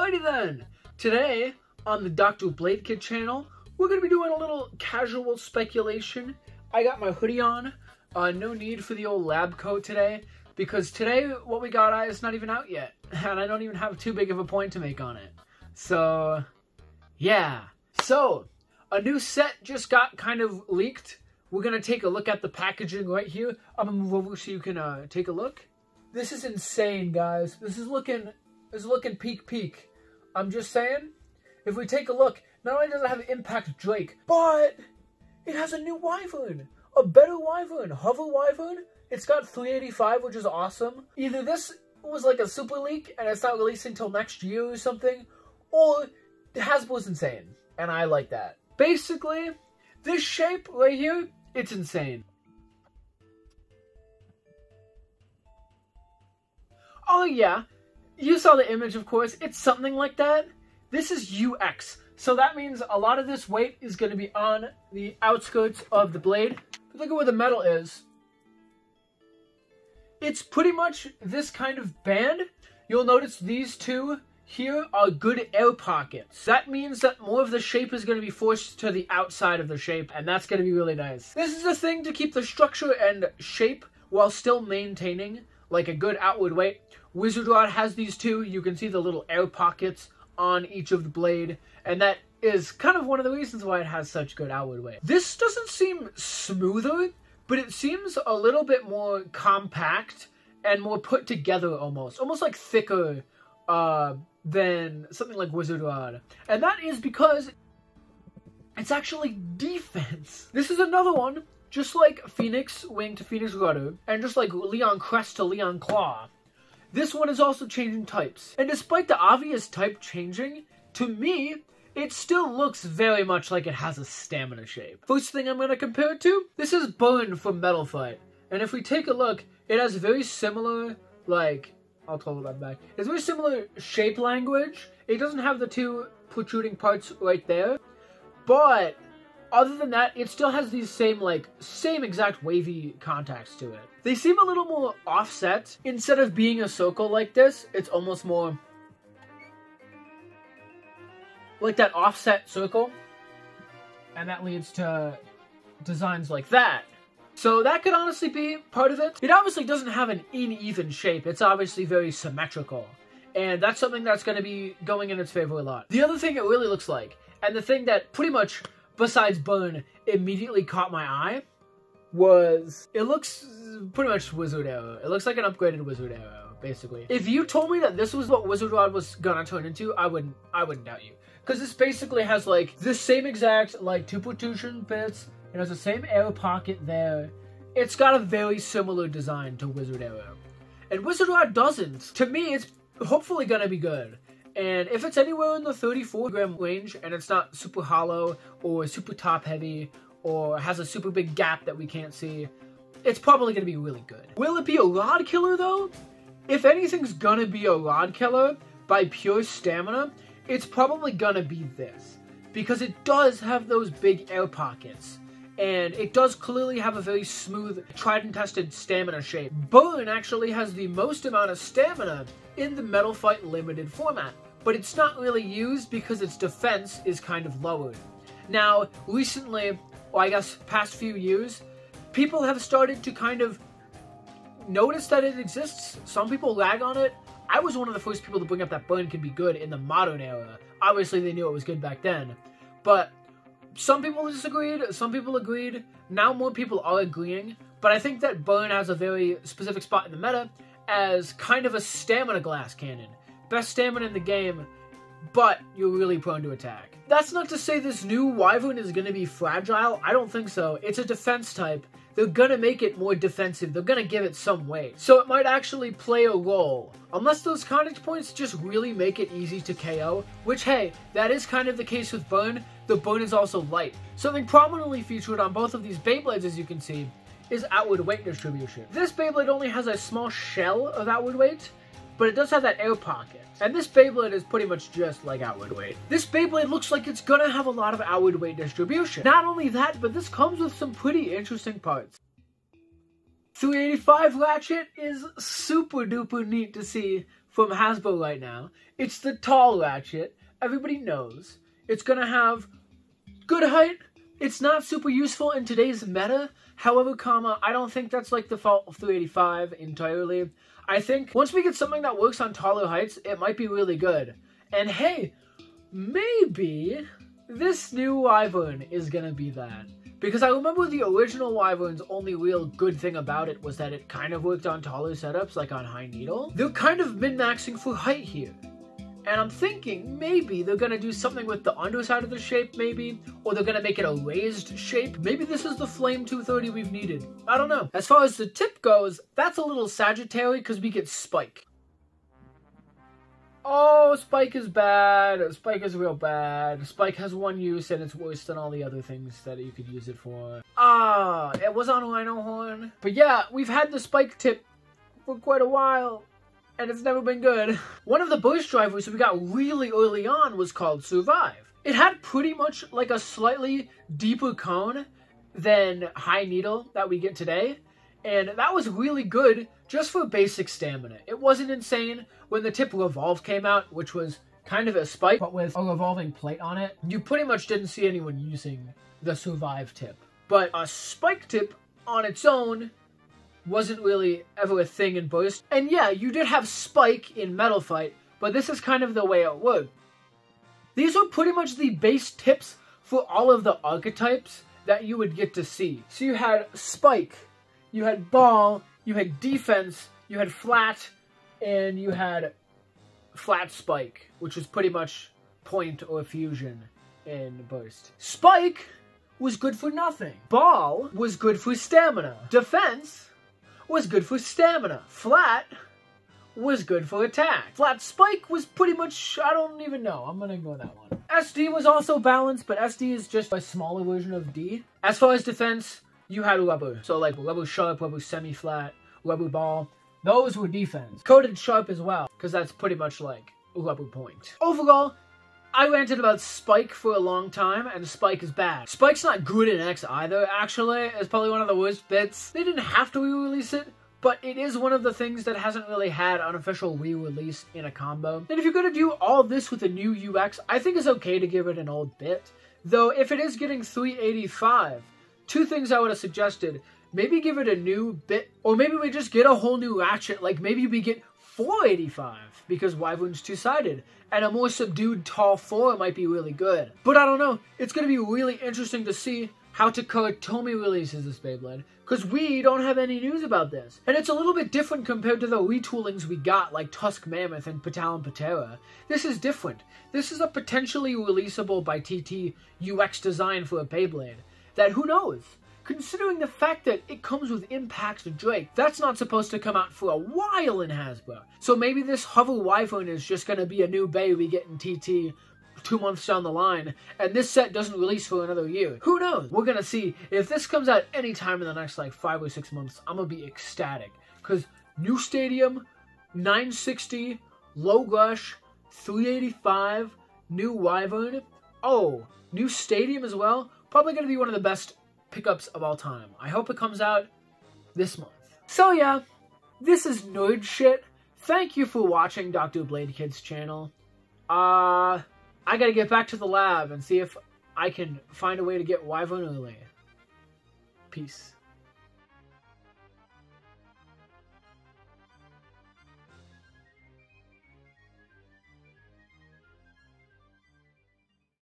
Alrighty then, today on the Dr.bladekid channel, we're going to be doing a little casual speculation. I got my hoodie on, no need for the old lab coat today, because today what we got is not even out yet, and I don't even have too big of a point to make on it. So, yeah. So, a new set just got kind of leaked. We're going to take a look at the packaging right here. I'm going to move over so you can take a look. This is insane, guys. This is looking peak. I'm just saying, if we take a look, not only does it have Impact Drake, but it has a new Wyvern. A better Wyvern. Hover Wyvern. It's got 385, which is awesome. Either this was like a super leak and it's not releasing until next year or something, or Hasbro's insane, and I like that. Basically, this shape right here, it's insane. Oh yeah, you saw the image, of course. It's something like that. This is UX, so that means a lot of this weight is going to be on the outskirts of the blade. Look at where the metal is. It's pretty much this kind of band. You'll notice these two here are good air pockets. That means that more of the shape is going to be forced to the outside of the shape, and that's going to be really nice. This is a thing to keep the structure and shape while still maintaining like a good outward weight. Wizard Rod has these too. You can see the little air pockets on each of the blade, and that is kind of one of the reasons why it has such good outward weight. This doesn't seem smoother, but it seems a little bit more compact and more put together almost like thicker than something like Wizard Rod. And that is because it's actually defense. This is another one, just like Phoenix Wing to Phoenix Rudder, and just like Leon Crest to Leon Claw. This one is also changing types. And despite the obvious type changing, to me, it still looks very much like it has a stamina shape. First thing I'm going to compare it to, this is Burn from Metal Fight. And if we take a look, it has very similar, like, I'll hold that back. It's very similar shape language. It doesn't have the two protruding parts right there. But other than that, it still has these same exact wavy contacts to it. They seem a little more offset. Instead of being a circle like this, it's almost more like that offset circle. And that leads to designs like that. So that could honestly be part of it. It obviously doesn't have an uneven shape. It's obviously very symmetrical. And that's something that's going to be going in its favor a lot. The other thing it really looks like, and the thing that pretty much, besides Burn, immediately caught my eye, was it looks pretty much Wizard Arrow. It looks like an upgraded Wizard Arrow, basically. If you told me that this was what Wizard Rod was gonna turn into, I wouldn't doubt you. Because this basically has like the same exact like two protrusion bits. It has the same air pocket there. It's got a very similar design to Wizard Arrow. And Wizard Rod doesn't. To me, it's hopefully gonna be good. And if it's anywhere in the 34 gram range and it's not super hollow or super top heavy or has a super big gap that we can't see, it's probably going to be really good. Will it be a rod killer though? If anything's going to be a rod killer by pure stamina, it's probably going to be this. Because it does have those big air pockets. And it does clearly have a very smooth, tried and tested stamina shape. Burn actually has the most amount of stamina in the Metal Fight limited format. But it's not really used because its defense is kind of lowered. Now, recently, or I guess past few years, people have started to kind of notice that it exists. Some people lag on it. I was one of the first people to bring up that Burn can be good in the modern era. Obviously, they knew it was good back then. But some people disagreed, some people agreed. Now more people are agreeing. But I think that Burn has a very specific spot in the meta as kind of a stamina glass cannon. Best stamina in the game, but you're really prone to attack. That's not to say this new Wyvern is going to be fragile. I don't think so. It's a defense type. They're going to make it more defensive. They're going to give it some weight. So it might actually play a role. Unless those contact points just really make it easy to KO. Which, hey, that is kind of the case with Burn. The Burn is also light. Something prominently featured on both of these Beyblades, as you can see, is outward weight distribution. This Beyblade only has a small shell of outward weight, but it does have that air pocket. And this Beyblade is pretty much just like outward weight. This Beyblade looks like it's gonna have a lot of outward weight distribution. Not only that, but this comes with some pretty interesting parts. 385 ratchet is super duper neat to see from Hasbro right now. It's the tall ratchet. Everybody knows. It's going to have good height. It's not super useful in today's meta. However, I don't think that's like the fault of 385 entirely. I think once we get something that works on taller heights, it might be really good. And hey, maybe this new Wyvern is gonna be that. Because I remember the original Wyvern's only real good thing about it was that it kind of worked on taller setups, like on high needle. They're kind of min-maxing for height here. And I'm thinking maybe they're going to do something with the underside of the shape, maybe. Or they're going to make it a raised shape. Maybe this is the Flame 230 we've needed. I don't know. As far as the tip goes, that's a little Sagittary because we get Spike. Oh, Spike is bad. Spike is real bad. Spike has one use and it's worse than all the other things that you could use it for. It was on Rhino Horn. But yeah, we've had the Spike tip for quite a while. And it's never been good. One of the burst drivers we got really early on was called Survive. It had pretty much like a slightly deeper cone than high needle that we get today. And that was really good just for basic stamina. It wasn't insane. When the tip Revolve came out, which was kind of a spike, but with a revolving plate on it, you pretty much didn't see anyone using the Survive tip. But a spike tip on its own wasn't really ever a thing in burst. And yeah, you did have Spike in Metal Fight, but this is kind of the way it worked. These were pretty much the base tips for all of the archetypes that you would get to see. So you had Spike, you had Ball, you had Defense, you had Flat, and you had Flat Spike, which was pretty much Point or Fusion in burst. Spike was good for nothing. Ball was good for stamina. Defense was good for stamina. Flat was good for attack. Flat Spike was pretty much, I don't even know. I'm gonna ignore that one. SD was also balanced, but SD is just a smaller version of D. As far as defense, you had rubber. So like rubber sharp, rubber semi-flat, rubber ball. Those were defense. Coated sharp as well, because that's pretty much like rubber point. Overall, I ranted about Spike for a long time, and Spike is bad. Spike's not good in X either, actually. It's probably one of the worst bits. They didn't have to re-release it, but it is one of the things that hasn't really had an official re-release in a combo. And if you're going to do all this with a new UX, I think it's okay to give it an old bit. Though, if it is getting 385, two things I would have suggested. Maybe give it a new bit, or maybe we just get a whole new ratchet, like maybe we get 485, because Wyvern's two-sided, and a more subdued tall 4 might be really good. But I don't know, it's going to be really interesting to see how Takara Tomy releases this Beyblade, because we don't have any news about this. And it's a little bit different compared to the retoolings we got, like Tusk Mammoth and Patal and Patera. This is different. This is a potentially releasable by TT UX design for a Beyblade, that who knows? Considering the fact that it comes with Impact Drake, that's not supposed to come out for a while in Hasbro. So maybe this Hover Wyvern is just going to be a new Bey we get in TT 2 months down the line, and this set doesn't release for another year. Who knows? We're going to see. If this comes out anytime in the next like 5 or 6 months, I'm going to be ecstatic. Because new stadium, 960, low rush, 385, new Wyvern. Oh, new stadium as well. Probably going to be one of the best pickups of all time. I hope it comes out this month. So yeah, this is nerd shit. Thank you for watching Dr.bladekid's channel. I gotta get back to the lab and see if I can find a way to get Wyvern early. Peace.